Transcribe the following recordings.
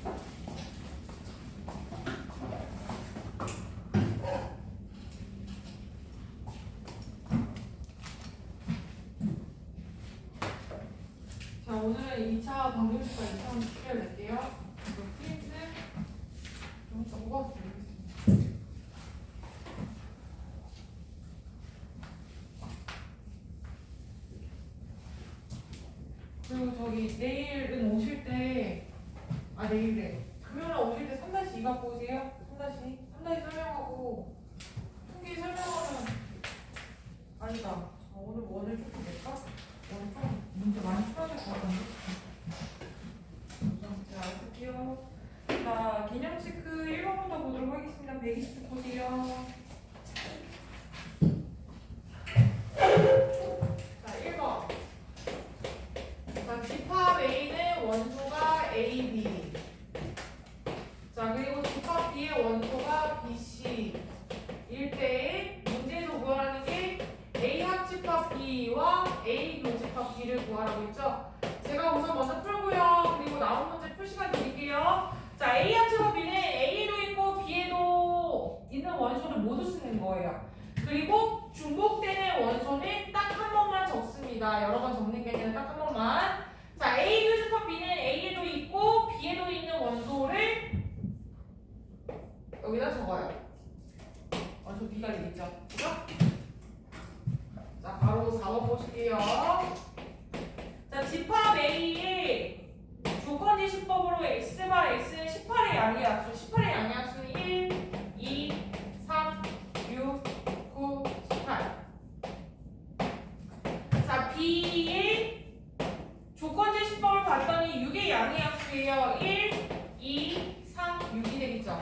자, 오늘은 2차 방정식과 2차 함수를 낼게요. 이거 프린트 좀 적어봐도 되겠습니다. 그리고 저기 내일은 오실 때, 내일에 금요일에 오실 때 3-2 갖고 오세요. 3-2 설명하고 통계 설명하면 아니다. 오늘 원을 조금 낼까? 오늘 좀 문제 많이 풀어야 될 것 같은데. 제가 알았을게요. 자, 개념 체크 1번부터 보도록 하겠습니다. 120쪽 보세요. 자, 1번. 자, 집합 A는 원소가 A, B. 자, 그리고 집합 B의 원소가 B, C. 일 때에 문제에서 구하라는 게 A 합집합 B와 A 교집합 B를 구하라고 했죠. 제가 우선 먼저 풀고요. 그리고 나온 문제 풀 시간 드릴게요. 자, A 합집합 B는 A에도 있고 B에도 있는 원소를 모두 쓰는 거예요. 그리고 중복되는 원소는 딱 한 번만 적습니다. 여러 번 적는 게 아니라 딱 한 번만. 자, A 교집합 B는 A에도 있고 B에도 있는 원소를 여기다 적어요. 원소 B가 되겠죠. 그죠? 자, 바로 4번 보실게요. 자, 집합 A의 조건지 시법으로 X바 X는 18의 양의약수, 18의 양의약수는 1, 2, 3, 6, 9, 18. 자, B의 조건지 시법을 봤더니 6의 양의약수예요. 1, 2, 3, 6이 되겠죠.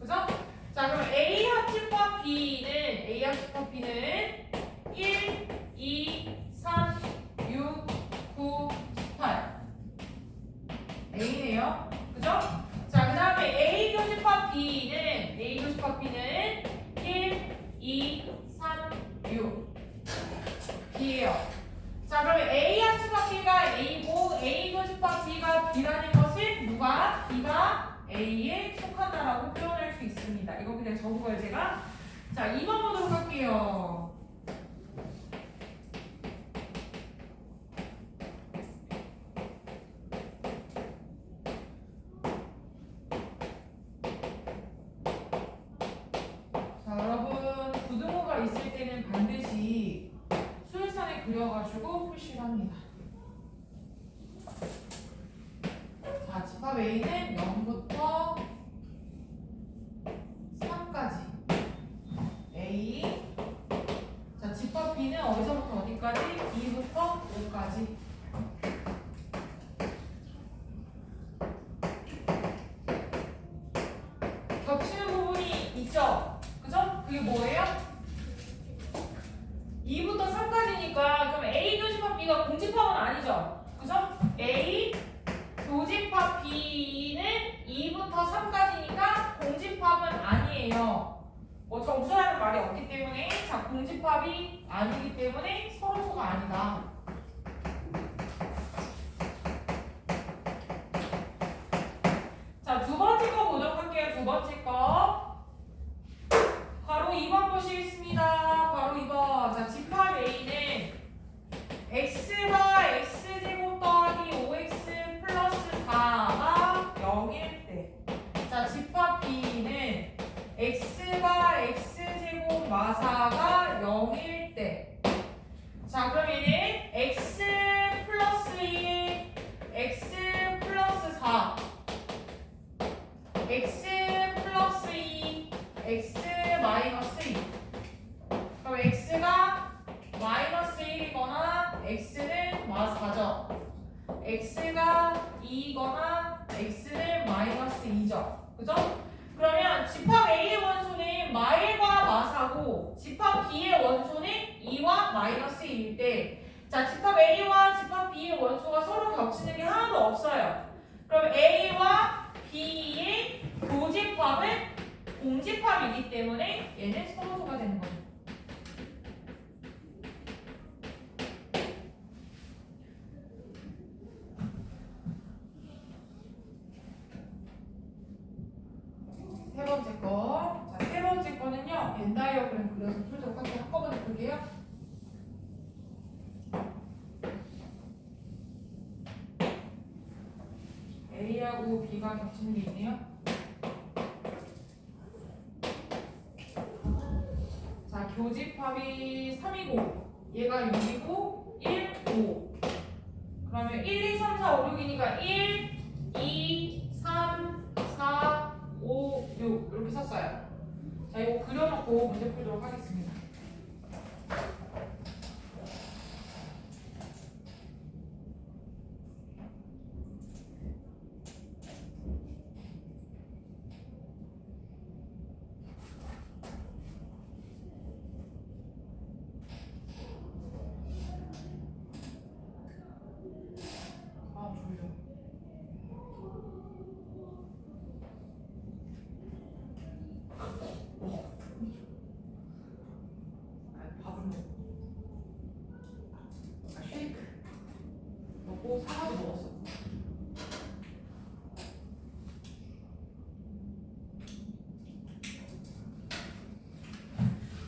그죠? 자, 그럼 A 합집합 B는 1, 2, 3, 6, 9, 18 A네요. 그죠? 자, 그 다음에 A 교집합 B는 1, 2, 3, 6 B예요. 자, 그러면 A 합집합 B가 A고 A 교집합 B가 B라는 것은 누가? B가 A에 속한다라고 표현할 수 있습니다. 이거 그냥 적어요, 제가. 자, 2번 보도록 할게요. 자, 여러분, 부등호가 있을 때는 반드시 수일선에 그려가지고 표시를 합니다. 자, 집합 A는 0부터 3까지 A. 자, 집합 B는 어디서부터 어디까지? 2부터 5까지. 겹치는 부분이 있죠? 그죠? 그게 뭐예요? 2부터 3까지니까 그럼 A 교집합 B가 공집합은 아니죠? 그죠? A 교집합 B는 2부터 3까지니까 공집합은 아니에요. 뭐 정수라는 말이 없기 때문에, 자, 공집합이 아니기 때문에 서로소가 아니다. 자, 두 번째 거 보도록 할게요. 두 번째 거. 바로 2번 보시겠습니다. 바로 2번. 자, 집합 A는 X가 X제곱 더하기 5X 플러스 4가 0일 때. 자, 집합 B는 X가 X제곱 마사가 0일 때. 자, 그럼 얘는 X 플러스 1, X 플러스 4, X 플러스 2, X 마이너스 2. 그럼 X가 마이너스 1이거나 X는 마사죠. X가 2이거나 X는 마이너스 2죠. 그죠? 그러면 집합 A의 원소는 마일과 마사고 집합 B의 원소는 2와 마이너스 1일 때, 자, 집합 A와 집합 B의 원소가 서로 겹치는 게 하나도 없어요. 그럼 A와 B의 교집합은 공집합이기 때문에 얘는 서로소가 되는 거죠. A하고 B가 겹치는 게 있네요. 자, 교집합이 3이고 얘가 6이고 1, 5. 그러면 1, 2, 3, 4, 5, 6이니까 1, 2, 3, 4, 5, 6 이렇게 썼어요. 자, 이거 그려놓고 문제 풀도록 하겠습니다. 아, 졸려. 밥은 먹고. 쉐이크. 먹고 사과도 먹었어.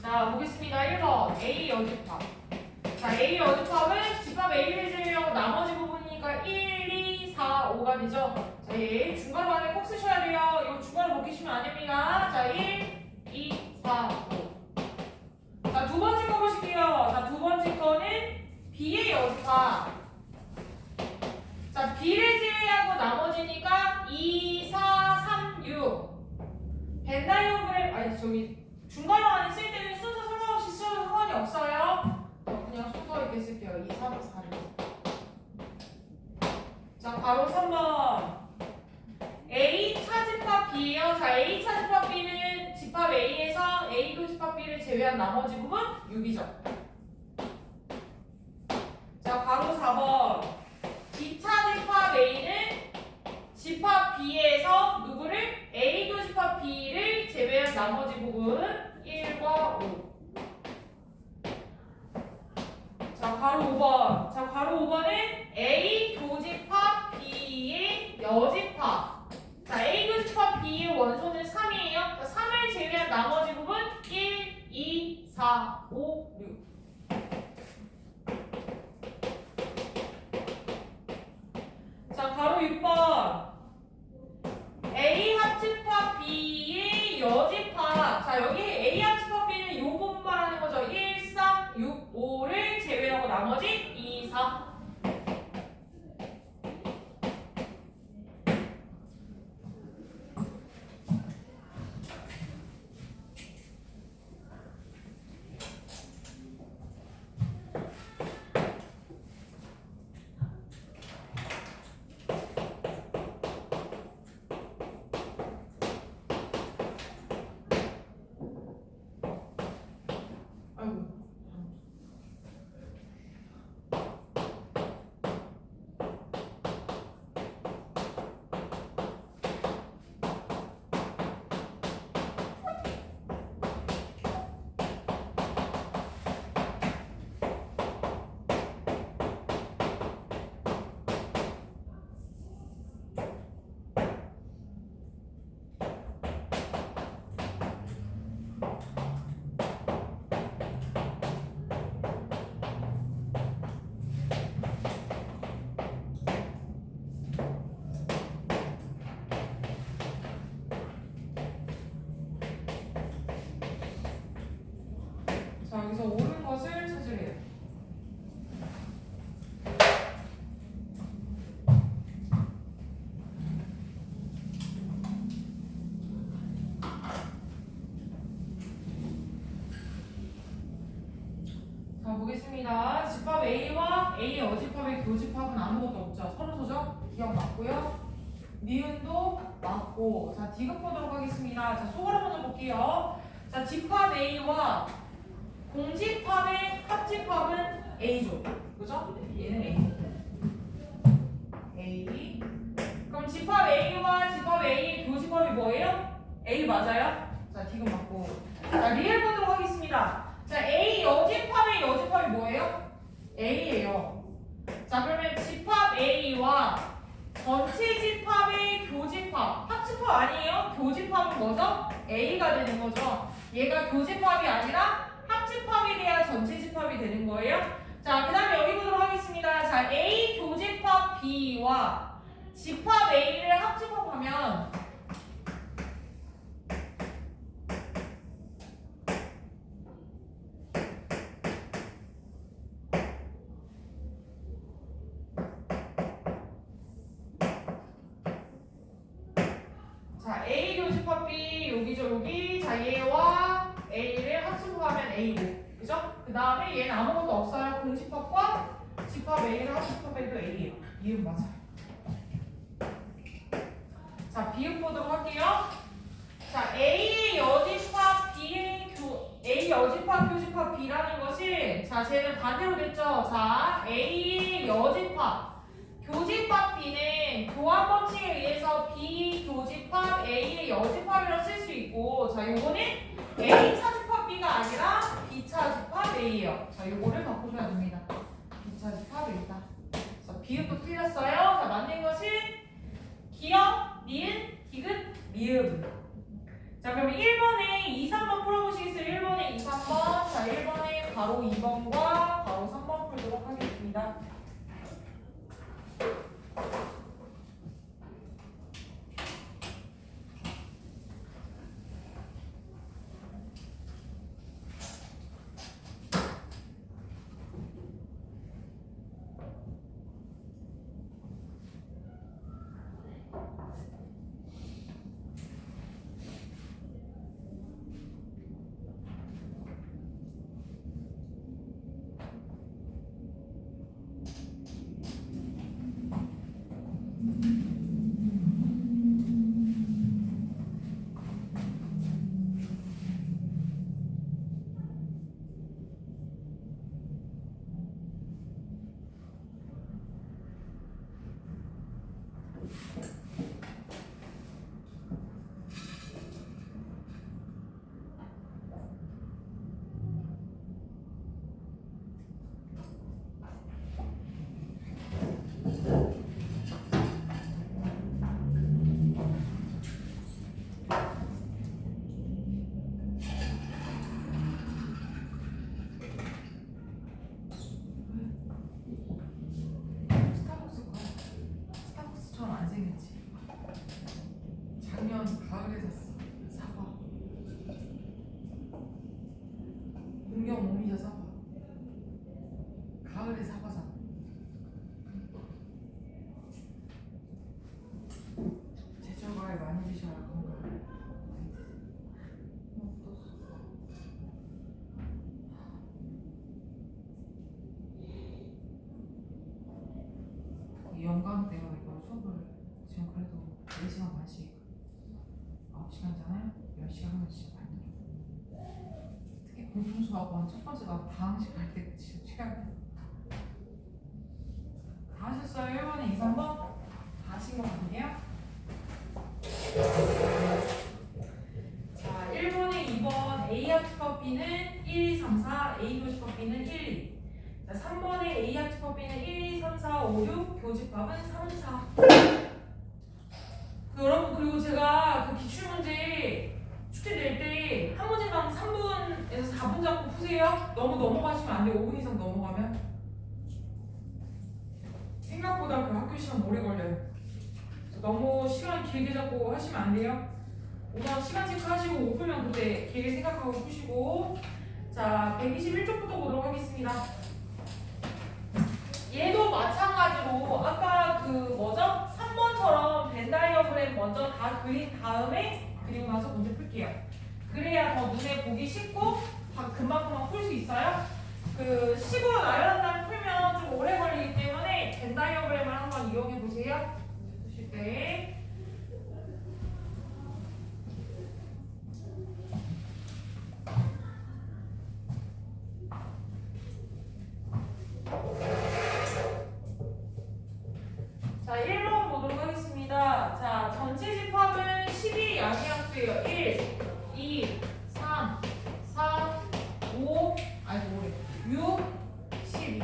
자, 보겠습니다. 1번 A 여집합. 자, A 여집합은 집합 A를 제외하고 나머지 부분이니까 1, 2, 4, 5가 되죠. 자, 얘 중괄호 안에 꼭 쓰셔야 돼요. 이거 중괄호 못 끼시면 안 됩니다. 자, 1, 2, 4, 5. 자, 두 번째 거 보실게요. 자, 두 번째 거는 B의 여집합. 자, B를 제외하고 나머지니까 2, 4, 3, 6. 벤다이어그램, 아니, 저기 중괄호 안에 쓸 때는 순서 상관없이 쓰셔도 상관이 없어요. 그냥 순서 있게 쓸게요. 2, 3, 4를. 자, 바로 3번. A 차집합 B예요. 자, A 차집합 B는 집합 A에서 A 교집합 B를 제외한 나머지 부분 6이죠. 자, 바로 4번. B 차집합 A는 집합 B에서 누구를? A 교집합 B를 제외한 나머지 부분 1과 5. 자, 바로 5번. 자, 바로 5번은 A 교집합 B의 여집합. 자, A 교집합 B의 원소는 3이에요. 자, 3을 제외한 나머지 부분 1, 2, 4, 5, 6. 자, 바로 6번. A 합집합 B의 여집합. 자, 여기 A 합집합 B는 요 부분 말하는 거죠. 1, 3, 6, 5를 제외하고 나머지 2, 4. 아이고. 자, 여기서 옳은 것을 찾으래요. 자, 보겠습니다. 집합 A와 A의 어집합의 교집합은 아무것도 없죠. 선소죠? 기억 맞고요. 니은도 맞고. 자, 디귿 보도록 하겠습니다. 자, 소괄호 먼저 볼게요. 자, 집합 A와 공집합의 합집합은 A죠. 그죠? 얘는 A. 그럼 집합 A와 집합 A의 교집합이 뭐예요? A 맞아요? 자, 디귿 맞고. 자, 리을 보도록 하겠습니다. 자, A 여집합의 여집합이 뭐예요? A예요. 자, 그러면 집합 A와 전체 집합의 교집합, 합집합 아니에요? 교집합은 뭐죠? A가 되는 거죠. 얘가 교집합이 아니라 합집합이 돼야 전체 집합이 되는 거예요. 자, 그 다음에 여기 보도록 하겠습니다. 자, A 교집합 B와 집합 A를 합집합하면 자, A 교집합 B 여기죠 여기. 자, 얘와 A를 합집합하면 A고, 그죠? 그 다음에 얘는 아무것도 없어요. 공집합과 집합 A를 합집합해도 A예요. 이음 맞아요. 자, 비읍 보도록 할게요. 자, A의 여집합 A 여집합 교집합 B라는 것이, 자, 쟤는 반대로 됐죠. 자, A의 여집합 교집합 B는 교환 법칙에 의해서 B 교집합 A의 여집합이라고 쓸 수 있고, 자, 요거는 A 차집합 B가 아니라 B 차집합 A예요. 자, 요거를 바꾸셔야 됩니다. B 차집합 A다. 자, 비읍도 틀렸어요. 자, 맞는 것은 기역, 니은, 디귿, 미음. 자, 그러면 1번에 2, 3번 풀어보시겠어요? 1번에 2, 3번. 자, 1번에 바로 2번과 바로 3번 풀도록 하겠습니다. 스타벅스처럼 안 생겼지. 작년 가을에 샀어. 사과. 공경 오미자 사과. 가을에 사과잖아. 제철과일 많이 드셔야 건강. 영광 때문에 이거 수업을 지금 그래도 4시간 반씩 9시간이잖아요? 10시간 하나씩 많이. 특히 공통 수학은 첫 번째 나 방학식 할 때 지금 최악이야. 다 하셨어요? 1번에 2, 3번? 다 하신 것 같은데요? 자, 1번에 2번 A 합집합 B는 1, 2, 3, 4, A 교집합 B는 1, 2. 자, 3번에 A 합집합 B는 1, 2, 3, 4, 5, 6, 교집합은 3, 4. 여러분, 그리고 제가 그 기출문제 숙제 낼 때 한 문제당 3분에서 4분 잡고 푸세요. 너무 넘어가시면 안 돼요. 5분 이상 넘어가면 생각보다 그 학교 시간 오래 걸려요. 너무 시간 길게 잡고 하시면 안 돼요. 우선 시간 체크하시고 못 풀면 그때 길게 생각하고 푸시고. 자, 121쪽부터 보도록 하겠습니다. 얘도 마찬가지로 아까 그 뭐죠? 3번처럼 벤 다이어그램 먼저 다 그린 다음에 그리고 나서 문제 풀게요. 그래야 더 눈에 보기 쉽고 금방금방 풀 수 있어요. 그 식으로 나열한 다음에 풀면 좀 오래 걸리기 때문에 벤 다이어그램을 한번 이용해 보세요. 푸실 때. 자, 1번 보도록 하겠습니다. 자, 전체 집합은 12의 양이함수예요. 1, 2, 3, 4, 5, 아니 6, 12.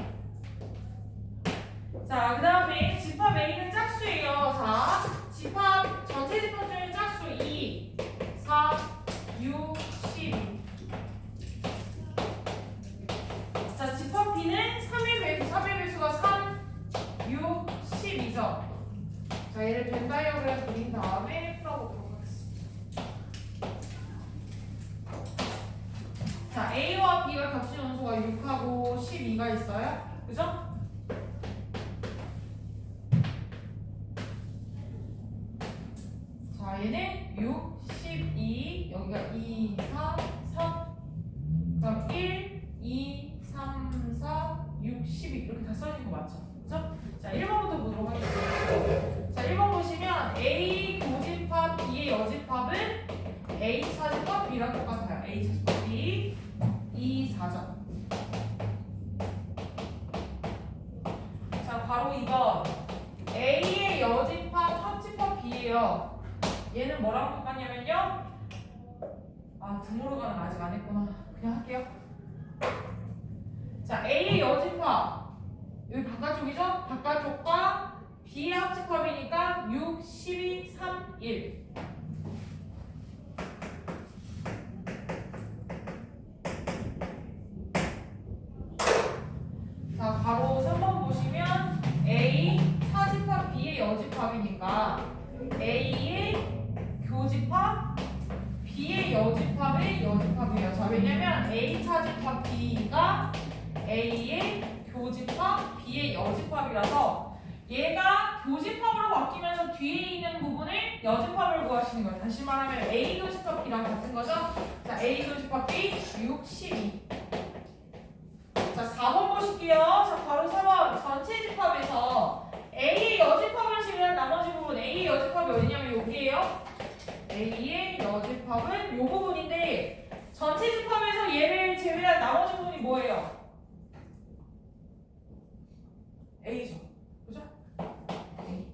자, 그 다음에 집합 A는 짝수예요. 자, 집합 전체 집합 중에 짝수 2, 4, 6, 12. 자, 집합 B는 3의 배수, 3의 배수가 3, 6, 12죠. 자, 자, 얘를 벤 다이어그램 그린 다음에 풀어보도록 하겠습니다. 자, A와 B가 겹친 원소가 6하고 12가 있어요. 그죠? 자, 얘는 6, 12, 여기가 2, 4, 3, 그럼 1, 2, 3, 4, 6, 12 이렇게 다 써있는 거 맞죠? 그죠? 자, 1번부터 보도록 하겠습니다. 자, 1번 보시면 A 교집합 B의 여집합은 A 사집합 B랑 똑같아요. A 사집합 B 2, 4점. 자, 바로 2번 A의 여집합 합집합 B예요. 얘는 뭐랑 똑같냐면요. 아, 드모르가는 아직 안 했구나. 그냥 할게요. 자, A의 여집합 여기 바깥쪽이죠? 바깥쪽과 B의 합집합이니까 6, 12, 3, 1. 자, 바로 3번 보시면 A 사집합 B의 여집합이니까 A의 교집합 B의 여집합의 여집합이에요. 자, 왜냐면 A 사집합 B가 A의 교집합 B의 여집합이라서 얘가 교집합으로 바뀌면서 뒤에 있는 부분을 여집합을 구하시는 거예요. 다시 말하면 A 교집합 B랑 같은 거죠. 자, A 교집합 B 6, 12. 자, 4번 보실게요. 자, 바로 4번 전체 집합에서 A의 여집합을 제외한 나머지 부분 A의 여집합이 어디냐면 여기에요. A의 여집합은 이 부분인데 전체 집합에서 얘를 제외한 나머지 부분이 뭐예요? A죠. 그죠? A.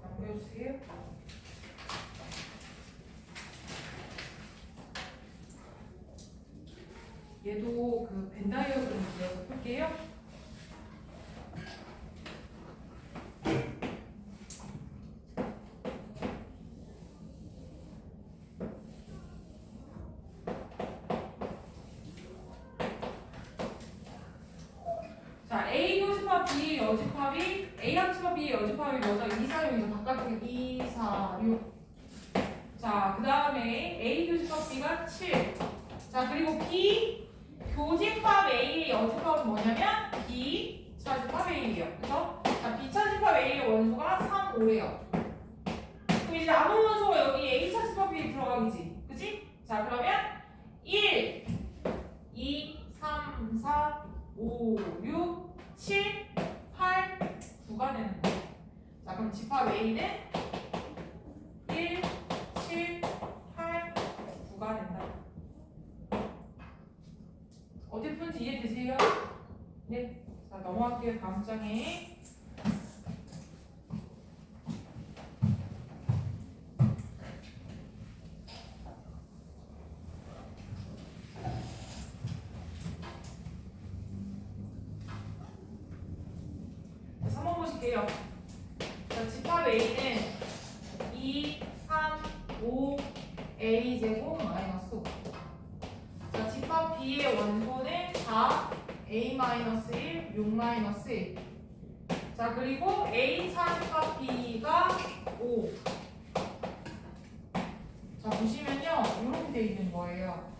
남겨주세요. 얘도 그 벤다이어그램 그려서 풀게요. 자, A 교집합 B의 여집합이 A 합집합 B의 여집합이 뭐죠? 2, 4, 6이죠. 바깥쪽에 2, 4, 6. 자, 그 다음에 A 교집합 B가 7. 자, 그리고 B 교집합 A의 여집합은 뭐냐면 B 차집합 A예요. 그래서 자, B 차집합 A의 원소가 3, 5예요. 그럼 이제 남은 원소가 여기 A 차집합 B에 들어가겠지. 그치? 자, 그러면 1, 2, 3, 4, 5, 6, 7, 8, 9가 되는 거예요. 자, 그럼 집합 A는 1, 7, 8, 9가 된다. 어떻게 푸는지 이해되세요? 네. 자, 넘어갈게요. 다음 장에. 자, 3번 보실게요. 자, 집합 A는 2, 3, 5, A 제곱 마이너스 5. 자, 집합 B의 원소는 4, A 마이너스 1, 6 마이너스 1. 자, 그리고 A 차집합 B가 5. 자, 보시면요, 이렇게 돼 있는 거예요.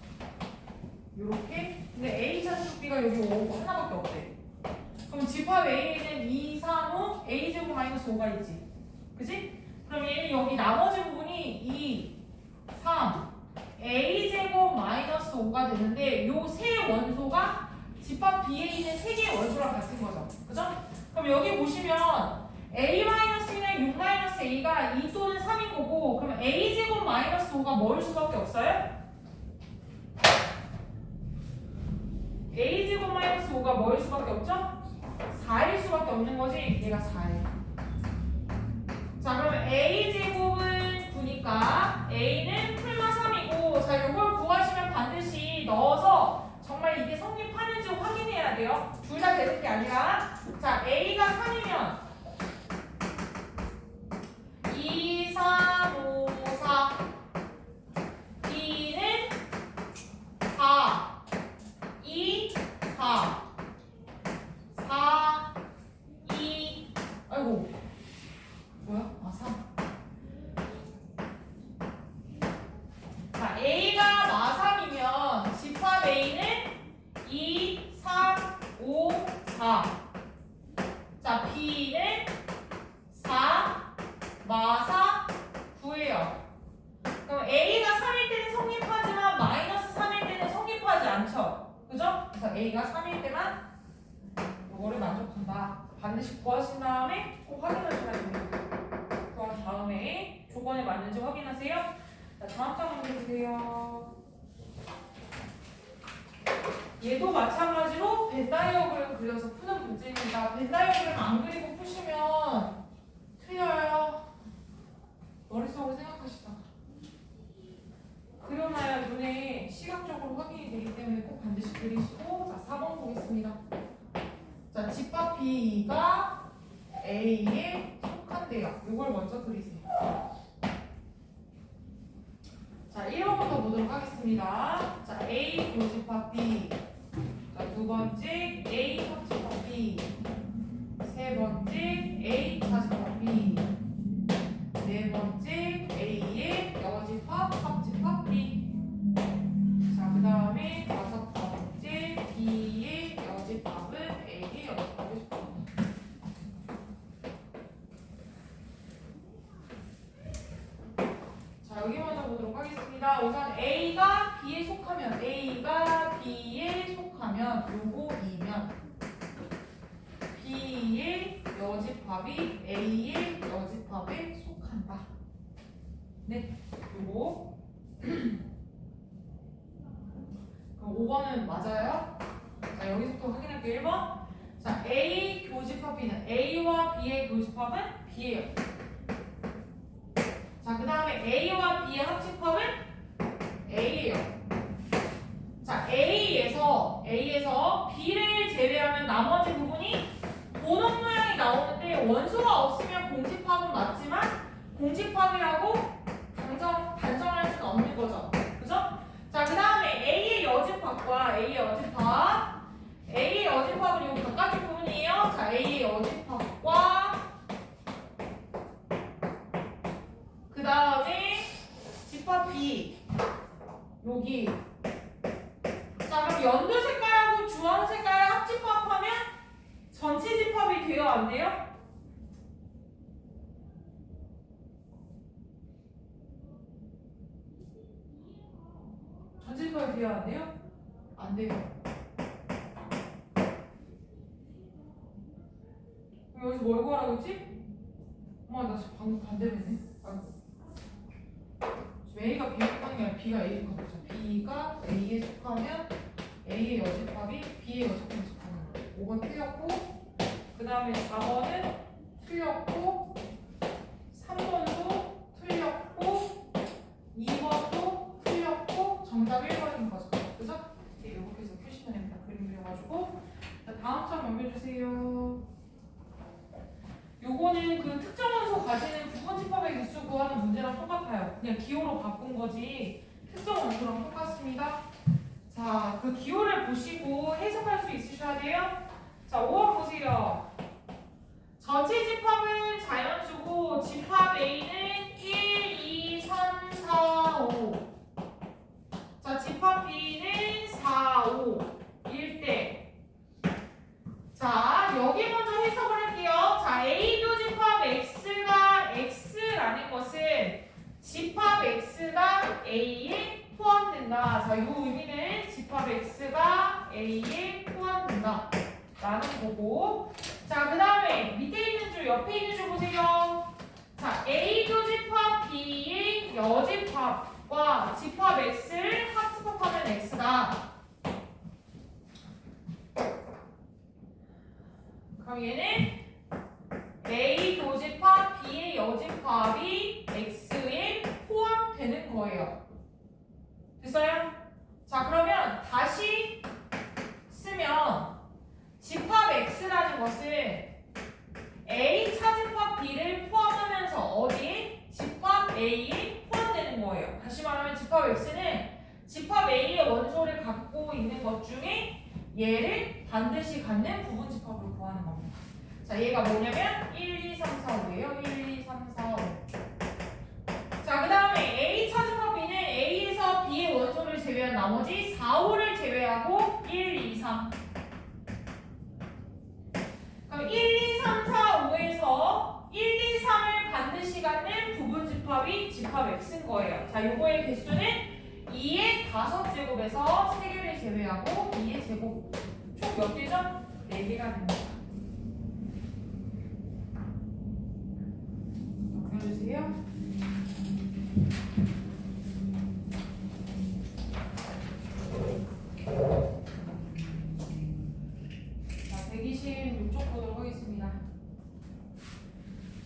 이렇게. 근데 A 차집합 B가 여기 5 하나밖에 없대. 그럼 집합 A는 2, 3, 5, A 제곱 마이너스 5가 있지. 그지? 그럼 얘는 여기 나머지 부분이 2, 3, A 제곱 마이너스 5가 되는데 요 세 원소가 집합 B에 있는 세 개의 원소랑 같은 거죠. 그죠? 그럼 여기 보시면 A 마이너스나 6 마이너스 A가 2 또는 3인 거고, 그럼 A 제곱 마이너스 5가 뭐일 수밖에 없어요? A 제곱 마이너스 5가 뭐일 수밖에 없죠? 4일 수밖에 없는 거지. 얘가 4일. 자, 그러면 A 제곱은 9니까 A는 풀마 3이고, 자, 요걸 구하시면 반드시 넣어서 정말 이게 성립하는지 확인해야 돼요. 둘 다 되는 게 아니라. 자, A가 3이면 2, 3, 5, 4. B는 A가 3일 때만 이거를 만족한다. 반드시 구하신 다음에 꼭 확인하셔야 됩니다. 구한 다음에 조건에 맞는지 확인하세요. 자, 다음 장 넘겨주세요. 얘도 마찬가지로 벤 다이어그램 그려서 푸는 문제입니다. 벤 다이어그램 안 그리고 푸시면 틀려요. 머릿속으로 생각하시다가 그려놔야 눈에 시각적으로 확인이 되기 때문에 꼭 반드시 그리시고. 자, 4번 보겠습니다. 자, 집합 B가 A에 속한대요. 이걸 먼저 그리세요. 자, 1번부터 보도록 하겠습니다. 자, A 교집합 B. 자, 두 번째 A 합집합 B. 세 번째 A 차집합 B. 네 번째 A의 여집합 합집합 B. 자, 그 다음에 다섯 번째 B의 여집합은 A의 여집합에 속합니다. 자, 여기 먼저 보도록 하겠습니다. 우선 A가 B에 속하면 요거 2면 B의 여집합이 A의 여집합에 속한다. 네, 요거. 그럼 5번은 맞아요? 자, 여기서부터 확인할게요. 1번. 자, A 교집합 B는 A와 B의 교집합은 B예요. 자, 그 다음에 A와 B의 합집합은 A예요. 자, A에서 B를 제외하면 나머지 부분이 도넛 모양이 나오는데 원소가 없으면 공집합은 맞지만 공집합이라고 단정할 수는 없는 거죠. 그죠? 자, 그 다음에 A의 여집합과 A의 여집합은 여기 바깥쪽 부분이에요. 자, A의 여집합과 그 다음에 집합 B 여기. 자, 그럼 연두 색깔하고 주황 색깔 합집합하면 전체 집합이 돼요, 안 돼요? 전체 집합이 돼요, 안 돼요? 안 돼요. 그럼 여기서 뭘 구하라고 했지? 나 지금 방금 반대했네. 아이고. A가 B에 속하는 게 아니라 B가 A에 속하죠. B가 A에 속하면 A의 여집합이 B의 여집합에 속하는 거예요. 5번 틀렸고, 그 다음에 4번은 틀렸고, 3번도 틀렸고, 2번도 틀렸고, 정답 1번인 거죠. 그죠? 네, 이렇게 해서 표시문입니다. 그림 그려가지고. 자, 다음 장 넘겨주세요. 요거는 그 특정 원소 가지는 부분 집합의 개수 구하는 문제랑 똑같아요. 그냥 기호로 바꾼 거지 특정 원소랑 똑같습니다. 자, 그 기호를 보시고 해석할 수 있으셔야 돼요. 자, 5번 보세요. 전체 집합은 자연수고 집합 A는 1, 2, 3, 4, 5. 자, 집합 B는 4, 5. 1대. 자, 여기 먼저 해석을 할게요. 자, A 교집합 X가 X라는 것은 집합 X가 A에 포함된다. 자, 이 의미는 집합 X가 A에 포함된다 라는 거고. 자, 그 다음에 밑에 있는 줄, 옆에 있는 줄 보세요. 자, A 교집합 B의 여집합과 집합 X를 합집합하면 X다. 그럼 얘는 A 교집합 B의 여집합이 X에 포함되는 거예요. 됐어요? 자, 그러면 다시 쓰면 집합 X라는 것은 A 차집합 B를 포함하면서 어디에? 집합 A에 포함되는 거예요. 다시 말하면 집합 X는 집합 A의 원소를 갖고 있는 것 중에 얘를 반드시 갖는 부분 집합으로 구하는 겁니다. 자, 얘가 뭐냐면 1, 2, 3, 4, 5예요. 1, 2, 3, 4, 5. 자, 그 다음에 A 차집합 B는 A에서 B의 원소를 제외한 나머지 4, 5를 제외하고 1, 2, 3. 그럼 1, 2, 3, 4, 5에서 1, 2, 3을 반드시 갖는 부분 집합이 집합 X인 거예요. 자, 요거의 개수는 2의 5제곱에서 3개를 제외하고 2의 제곱. 몇 개죠? 4개가 됩니다. 넘겨주세요. 자, 126쪽 보도록 하겠습니다.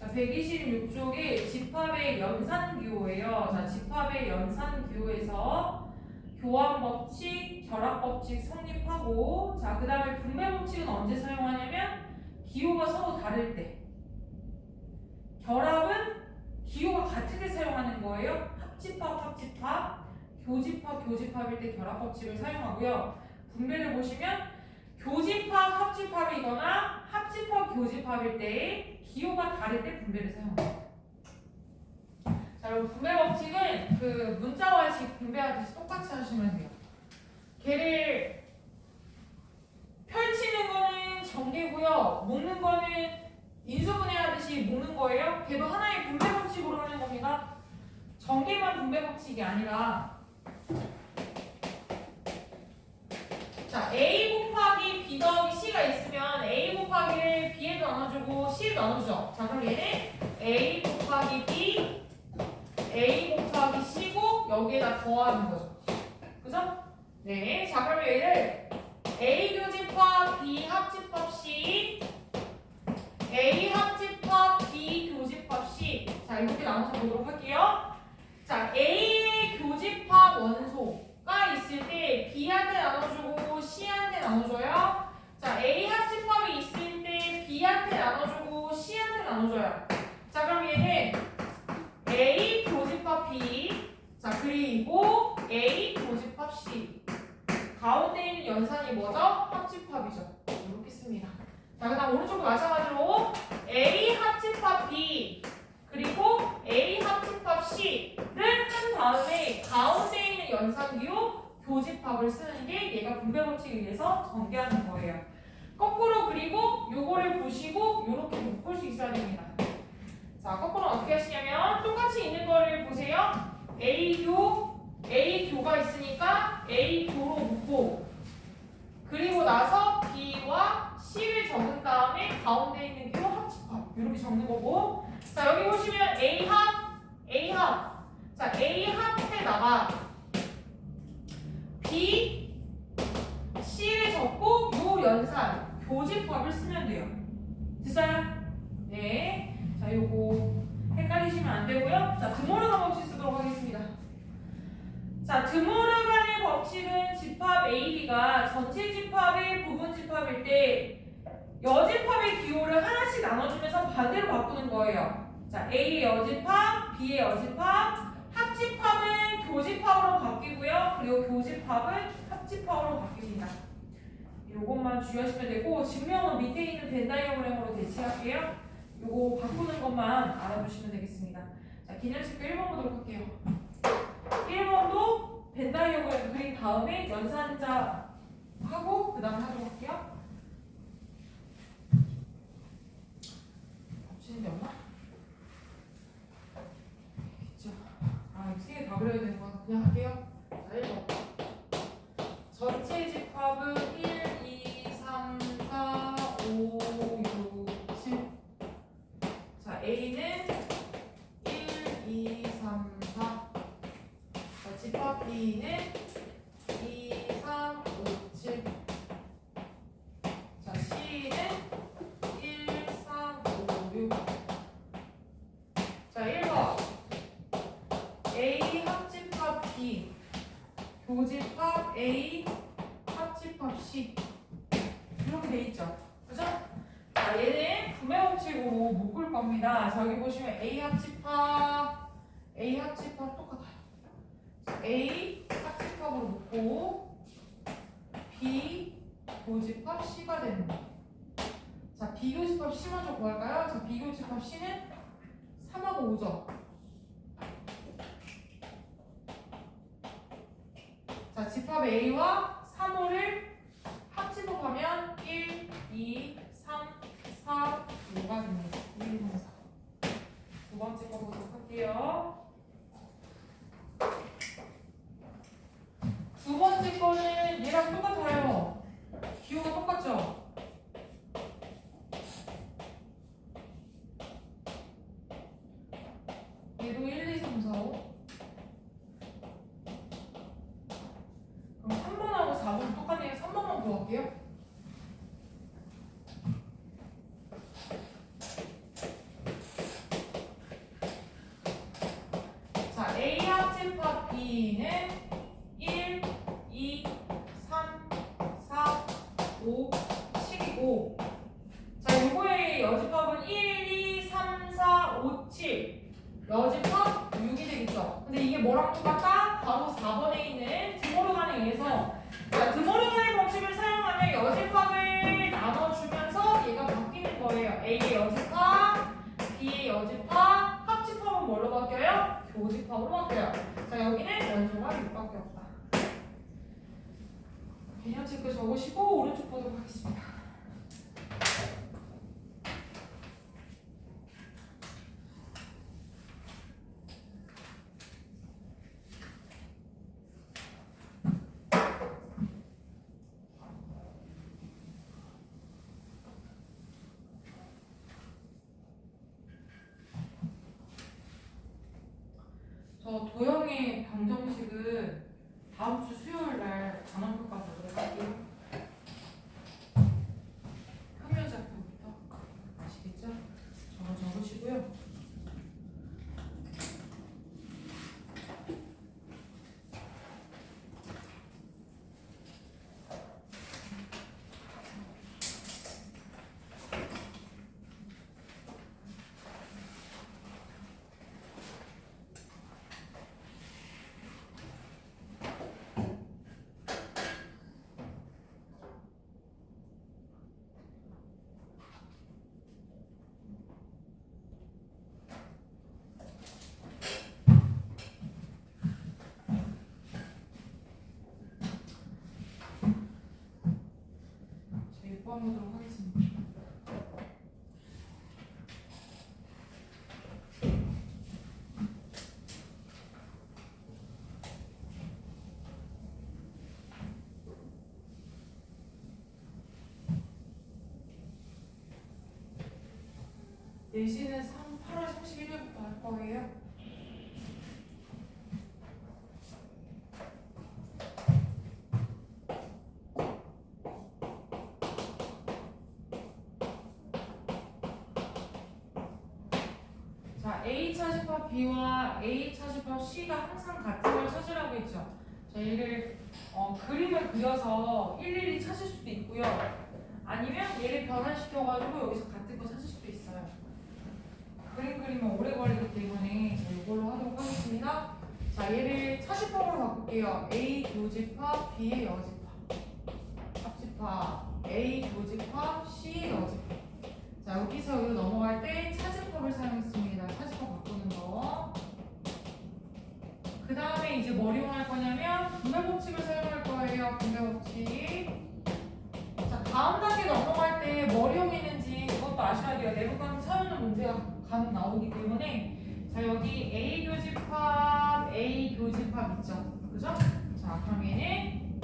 자, 126쪽이 집합의 연산기호예요. 자, 집합의 연산기호에서 교환법칙, 결합법칙 성립하고, 자, 그 다음에 분배법칙은 언제 사용하냐면 기호가 서로 다를 때, 결합은 기호가 같을 때 사용하는 거예요. 합집합, 교집합일 때 결합법칙을 사용하고요. 분배를 보시면 교집합, 합집합이거나 합집합, 교집합일 때 기호가 다를 때 분배를 사용합니다. 자, 여러분 분배 법칙은 그 문자와식 분배하듯이 똑같이 하시면 돼요. 걔를 펼치는 거는 전개고요. 묶는 거는 인수분해하듯이 묶는 거예요. 걔도 하나의 분배 법칙으로 하는 겁니다. 전개만 분배 법칙이 아니라, 자, A 곱하기 B 더하기 C가 있으면 A 곱하기를 B에도 나눠주고 C에도 나눠주죠. 자, 그럼 얘는 A 곱하기 B, A 곱하기 C고 여기에다 더하는 거죠. 그죠? 네. 자, 그러면 얘를 A 교집합, B 합집합 C, A 합집합, B 교집합 C. 자, 이렇게 나눠서 보도록 할게요. 자, A의 교집합 원소가 있을 때 B한테 나눠주고 C한테 나눠줘요. 자, A 합집합이 있을 때 B한테 나눠주고 C한테 나눠줘요. 자, 그럼 얘는 A 교집합 B, 자, 그리고 A 교집합 C. 가운데 있는 연산이 뭐죠? 합집합이죠. 이렇게 씁니다. 자, 그 다음 오른쪽도 마찬가지로 A 합집합 B, 그리고 A 합집합 C를 한 다음에 가운데 있는 연산기호 교집합을 쓰는 게 얘가 분배 법칙에 의해서 전개하는 거예요. 거꾸로 그리고 요거를 보시고 요렇게 묶을 수 있어야 됩니다. 자, 거꾸로 어떻게 하시냐면 똑같이 있는 거를 보세요. A교가 있으니까 A교로 묶고, 그리고 나서 B와 C를 적은 다음에 가운데 있는 교 합집합 이렇게 적는 거고, 자, 여기 보시면 A합. 자, A합에다가 B, C를 적고 요 연산 교집합을 쓰면 돼요. 됐어요? 네. 자, 요거 헷갈리시면 안 되고요. 자, 드모르간 법칙 쓰도록 하겠습니다. 자, 드모르간의 법칙은 집합 AB가 전체 집합의 부분 집합일 때 여집합의 기호를 하나씩 나눠주면서 반대로 바꾸는 거예요. 자, A의 여집합, B의 여집합, 합집합은 교집합으로 바뀌고요. 그리고 교집합은 합집합으로 바뀝니다. 요것만 주의하시면 되고, 증명은 밑에 있는 벤 다이어그램으로 대체할게요. 요거 바꾸는 것만 알아두시면 되겠습니다. 자, 기념식도 1번 보도록 할게요. 1번도 벤 다이어그램 그린 다음에 연산자 하고 그 다음에 하도록 할게요. 겹치는 게 없나? 있죠. 아, 이거 3개 다 그려야 되는 거야. 그냥 할게요. 자, 1번. 전체 집합은 1, 2, 3, 4, 5, 6, 7. 자, A는 1, 2, 3, 4. 자, 집합 B는 2, 3, 5, 7. 자, C는 1, 3, 5, 6. 자, 1번. A 합집합 B, 교집합 A, 합집합 C. 이렇게 돼 있죠. 그죠? 자, 얘는 분배법칙으로 묶을 겁니다. 자, 여기 보시면 A 합집합 똑같아요. 자, A 합집합으로 묶고 B 교집합 C가 되는 거예요. 자, B 교집합 C 먼저 구할까요? 자, B 교집합 C는 3하고 5죠. 자, 집합 A와 3, 5를 합집합하면 1, 2, 3, 4, 5가 됩니다. 1, 2, 3, 4. 두 번째 거 보도록 할게요. 두 번째 거는 얘랑 똑같아요. 기호가 똑같죠? 넘어갈게요. 자, A 합집합 B는 1, 2, 3, 4, 5, 7이고 자, 요거의 여집합은 1, 2, 3, 4, 5, 7 여집합 6이 되겠죠. 근데 이게 뭐랑 똑같다? 바로 4번에 있는 드모르간에 의해서 자, 드모르간의 법칙을 사용하면 여집합을 나눠주면서 얘가 바뀌는 거예요. A의 여집합, B의 여집합, 합집합은 뭘로 바뀌어요? 교집합으로 바뀌어요. 자, 여기는 원소가 6밖에 없다. 개념 체크 적으시고 오른쪽 보도록 하겠습니다. 저 도형의 방정식은 다음 주 수요일 날 단원표까지 보도록 할게요. 평면 작품부터 아시겠죠? 적으시고요. 보도록 하겠습니다. 내신은 8월 31일부터 할 거예요. 자, A 차집합 B와 A 차집합 C가 항상 같은 걸 찾으라고 했죠. 자, 얘를 그림을 그려서 일일이 찾을 수도 있고요. 아니면 얘를 변환시켜가지고 여기서 같은 거 찾을 수도 있어요. 그림 그리면 오래 걸리기 때문에 이걸로 하도록 하겠습니다. 자, 얘를 차집합으로 바꿀게요. A 교집합, B의 여집합, 합집합, A 교집합, C의 여집합. 자, 여기서 여기로 넘어갈 때 차집합을 사용했습니다. 차집합 바꾸는 거. 그 다음에 이제 뭘 이용할 거냐면 분배 법칙을 사용할 거예요. 분배 법칙. 자, 다음 단계 넘어갈 때 뭘 이용했는지 그것도 아셔야 돼요. 내부관 사용하는 문제가 간혹 나오기 때문에. 자, 여기 A 교집합, A 교집합 있죠. 그죠? 자, 그럼 얘는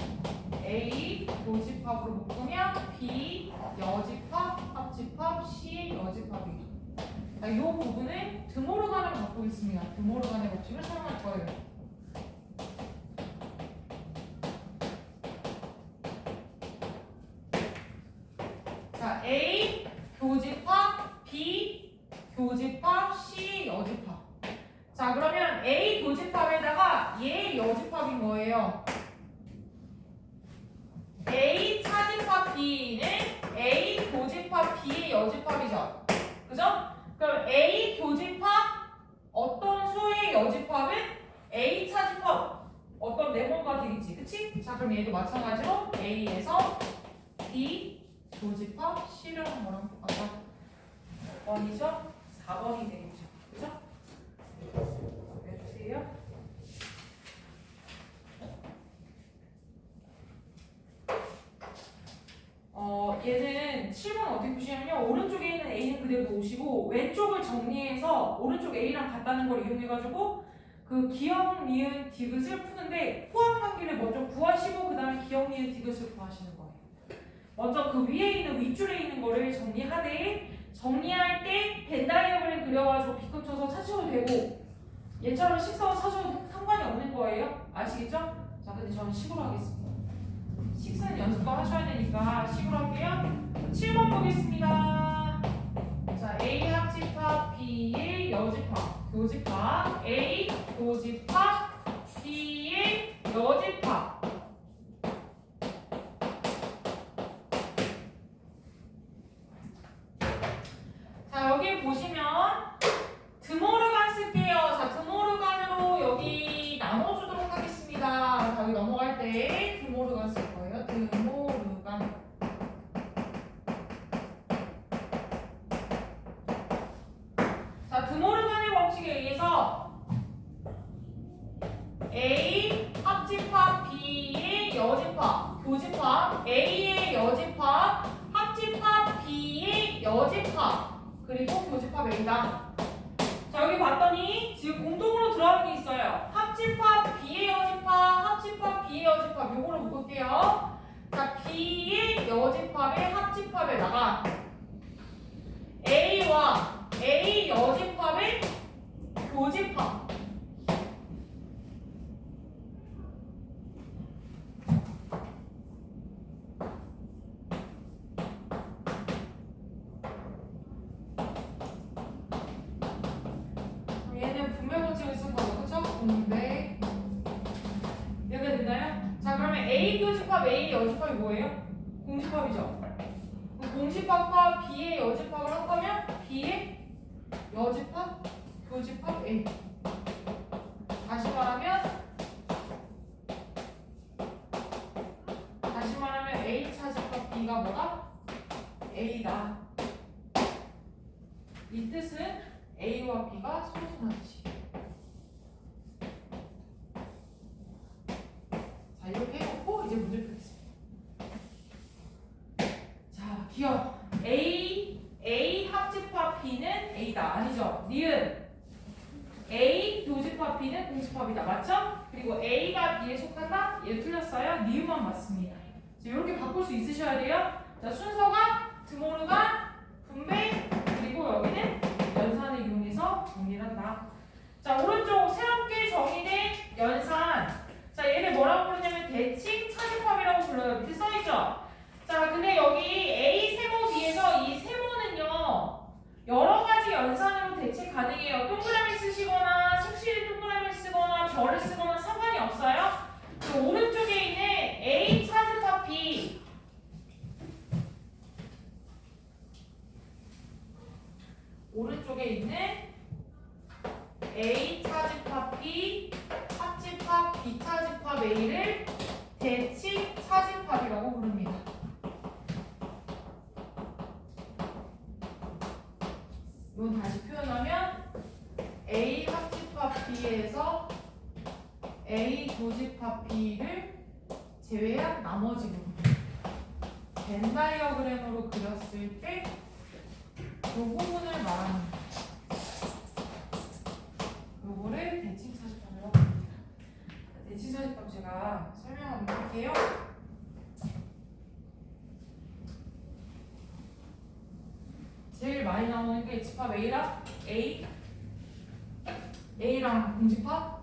A 교집합으로 묶으면 B 여집합, 합집합, C 여집합이죠. 자, 이 부분은 드모르간을 바꾸겠습니다. 드모르간의 법칙을 사용할 거예요. 자, A 교집합, B 교집합, C 여집합. 자, 그러면 A 교집합에다가 얘 여집합인 거예요. A 차집합 B는 A 교집합 B의 여집합이죠. 그죠? 그럼 A 교집합 어떤 수의 여집합은 A 차집합 어떤 네모가 되겠지. 그치? 자, 그럼 얘도 마찬가지로 A에서 B 교집합 C를 한 거랑 똑같다. 몇 번이죠? 4번이 되겠죠. 그죠? 해주세요. 얘는 7번 어떻게 보시냐면요. 오른쪽에 있는 A는 그대로 놓으시고 왼쪽을 정리해서 오른쪽 A랑 같다는 걸 이용해가지고 그 기억, 니은, 디귿을 푸는데 포함 관계를 먼저 구하시고 그 다음에 기억, 니은, 디귿을 구하시는 거예요. 먼저 그 위에 있는 윗줄에 있는 거를 정리하되 정리할 때 벤 다이어그램 그려가지고 B급 쳐서 찾으셔도 되고 얘처럼 식사와 찾아도 상관이 없는 거예요. 아시겠죠? 자, 근데 저는 식으로 하겠습니다. 식사는 연습도 하셔야 되니까 있으니까 식으로 할게요. 7번 보겠습니다. 자, A 합집합 B의 여집합 교집합 A 교집합 B의 여집합. 자, 여기 보시면 드모르간 쓸게요. 자, 드모르간으로 여기 나눠주도록 하겠습니다. 자, 여기 넘어갈 때 드모르간 쓸 거예요. 드모르간. 자, 드모르간의 법칙에 의해서 A 합집합 B의 여집합 교집합 A의 여집합 합집합 B의 여집합 그리고 교집합 A다. 자, 여기 봤더니 지금 공통으로 들어가는 게 있어요. 합집합 B의 여집합, 합집합 B의 여집합. 요거를 묶을게요. 자, B의 여집합의 합집합에다가 A와 A 여집합의 교집합. 얘는 분배 법칙을 쓴 거죠, 그쵸? 분배. 이해가 됐나요? 자, 그러면 A 교집합, A 여집합이 뭐예요? 공집합이죠. 공집합과 B의 여집합을 합하면 B의 여집합, 교집합 A. 다시 말하면 A 차집합 B가 뭐다? A다. 이 뜻은 A와 B가 서로 순하듯이. 자, 이렇게 해놓고 이제 문제를 풀겠습니다. 자, 기억. A 합집합 B는 A다. 아니죠? 니은 A 교집합 B는 공집합이다. 맞죠? 그리고 A가 B에 속한다? 얘 틀렸어요. 니은만 맞습니다. 자, 이렇게 바꿀 수 있으셔야 돼요. 자, 순서가 드모르간, 분배, 그리고 여기는 연산을 이용해서 정리를 한다. 자, 오른쪽 새롭게 정의된 연산. 자, 얘를 뭐라고 부르냐면 대칭 차집합이라고 불러요. 밑에 써있죠? 자, 근데 여기 A 세모 B에서 이 세모는요 여러 가지 연산으로 대칭 가능해요. 동그라미 쓰시거나 색실이 동그라미 쓰거나 별을 쓰거나 상관이 없어요. 그 오른쪽에 있는 A 차집합 B, 오른쪽에 있는 A 차집합 B, 합집합 B 차집합 A를 대칭 차집합이라고 부릅니다. 이건 다시 표현하면 A 합집합 B에서 A 교집합 B를 제외한 나머지 부분. 벤 다이어그램으로 그렸을 때 이 부분을 말하는 거예요. 요거를 대칭 차집합이라고 합니다. 대칭 차집합 제가 설명 한번 할게요. 제일 많이 나오는 게 집합 A랑 공집합,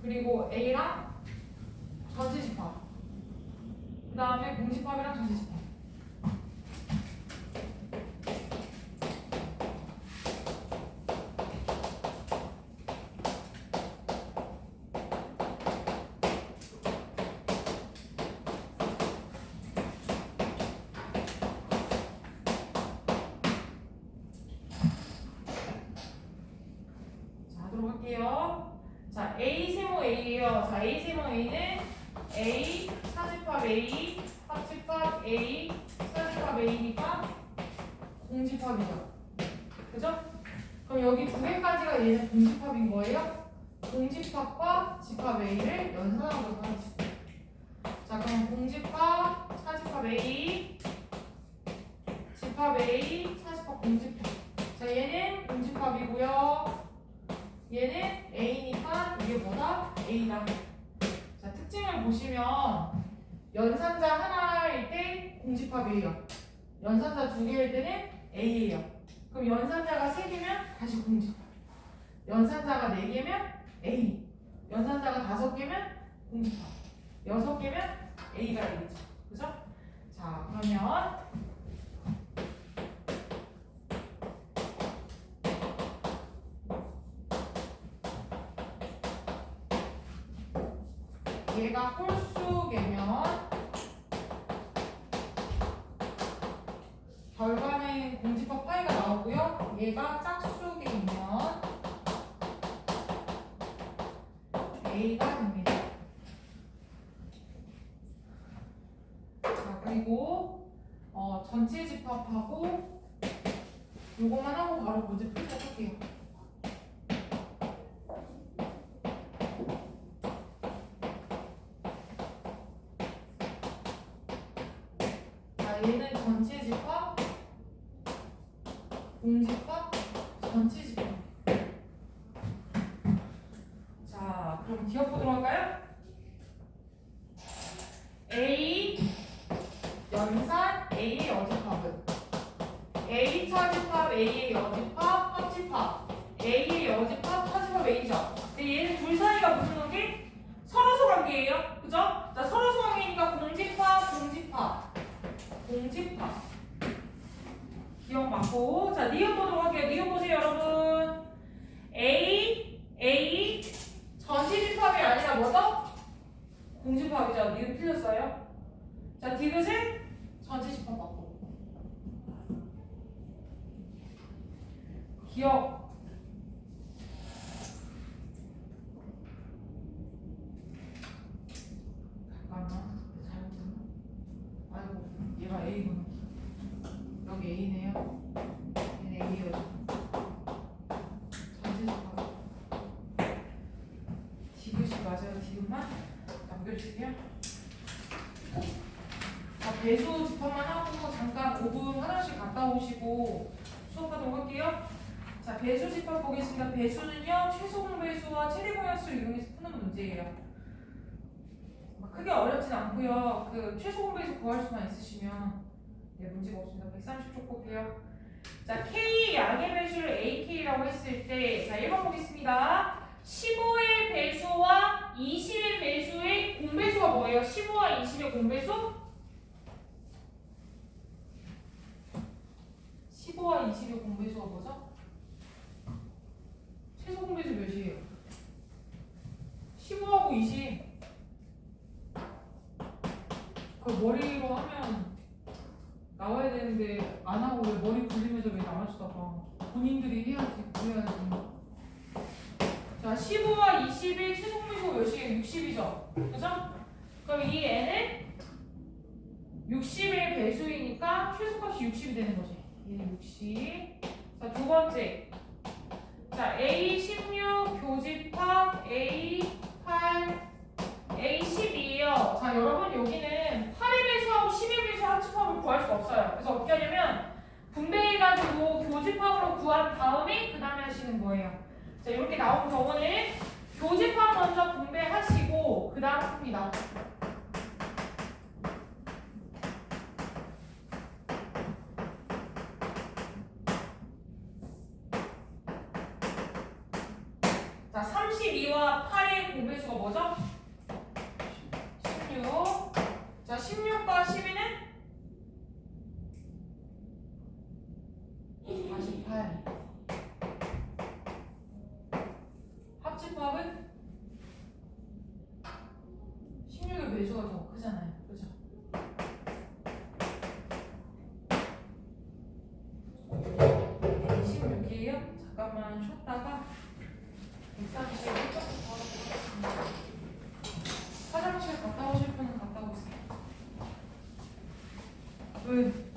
그리고 A랑 전체집합, 그 다음에 공집합이랑 전체집합. 할게요. 자, A 세모 A예요. 자, A 세모 A는 A 사집합 A 합집합 A 사집합 A니까 공집합이죠. 그죠? 그럼 여기 두 개까지가 얘는 공집합인 거예요. 공집합과 집합 A를 연산하도록 하겠습니다. 자, 그럼 공집합 사집합 A 집합 A 사집합 공집합. 자, 얘는 공집합이고요. 얘는 A니까 이게 뭐다? A다. 자, 특징을 보시면 연산자 하나일 때 공집합이에요. 연산자 두 개일 때는 A예요. 그럼 연산자가 세 개면 다시 공집합. 연산자가 네 개면 A. 연산자가 다섯 개면 공집합. 여섯 개면 A가 되겠죠. 그죠? 자, 얘가 홀수계면 결과는 공집합 파이가 나오고요. 얘가 짝수계이면 A가 됩니다. 자, 그리고 전체 집합하고 요거만 하고 바로 문제 풀도록 할게요. 자, 얘는 전체 집합, 공집합, 전체 집합. 자, 그럼 기억 보도록 할까요? A 연산 A의 여집합은 A 차집합 A의 여집합 합집합 A의 여집합 차집합 A죠. 근데 얘는 둘 사이가 무슨 관계? 서로서 관계예요. 그죠? 자, 서로서 관계니까 공집합 공집합 기억 맞고. 자, 니은 보도록 할게요. 니은 보세요 여러분. A 전체 집합이 아니라 뭐죠? 공집합이죠. 니은 틀렸어요. 자, 디귿은 전체 집합 맞고. 기억. 잠깐만. 잘못했나? 아이고, 얘가 A구나. 여기 A네요. 얘는 A예요. 전체 집합. 디귿이 맞아요. 디귿만 남겨주세요. 자, 배수 집합만 하고 잠깐 5분 화장실 갔다 오시고 수업하도록 할게요. 자, 배수 집합 보겠습니다. 배수는요, 최소 공배수와 최대 공약수를 이용해서 푸는 문제예요. 크게 어렵진 않고요. 그 최소 공배수 구할 수만 있으시면 문제가 없습니다. 130쪽 볼게요. 자, K 양의 배수를 AK라고 했을 때, 자, 1번 보겠습니다. 15의 배수와 20의 배수의 공배수가 뭐예요? 15와 20의 공배수? 15와 20의 공배수가 뭐죠? 최소 공배수 몇이에요? 15하고 20. 그걸 머리로 하면 나와야 되는데 안 하고 왜 머리 굴리면서 왜 나와주다가 본인들이 해야지. 그래야지. 자, 15와 20의 최소 공배수가 몇이에요? 60이죠? 그죠? 그럼 이 n은 60의 배수이니까 최소값이 60이 되는 거지. 얘는 60. 자, 두 번째. 자, A16 교집합 A8 A12예요. 자, 여러분 여기는 8의 배수하고 10의 배수 합집합을 구할 수가 없어요. 그래서 어떻게 하냐면 분배해가지고 교집합으로 구한 다음에 그 다음에 하시는 거예요. 자, 이렇게 나온 경우는 교집합 먼저 분배하시고 그 다음 합니다. 자, 32와 8의 공배수가 뭐죠? 16. 자, 16과 12는 48. 합집합은 16의 배수가 더 크잖아요. 그죠? 네, 26이에요. 잠깐만 쉬었다가 130에 화장실 갔다 오실 분은 갔다 오세요. 왜?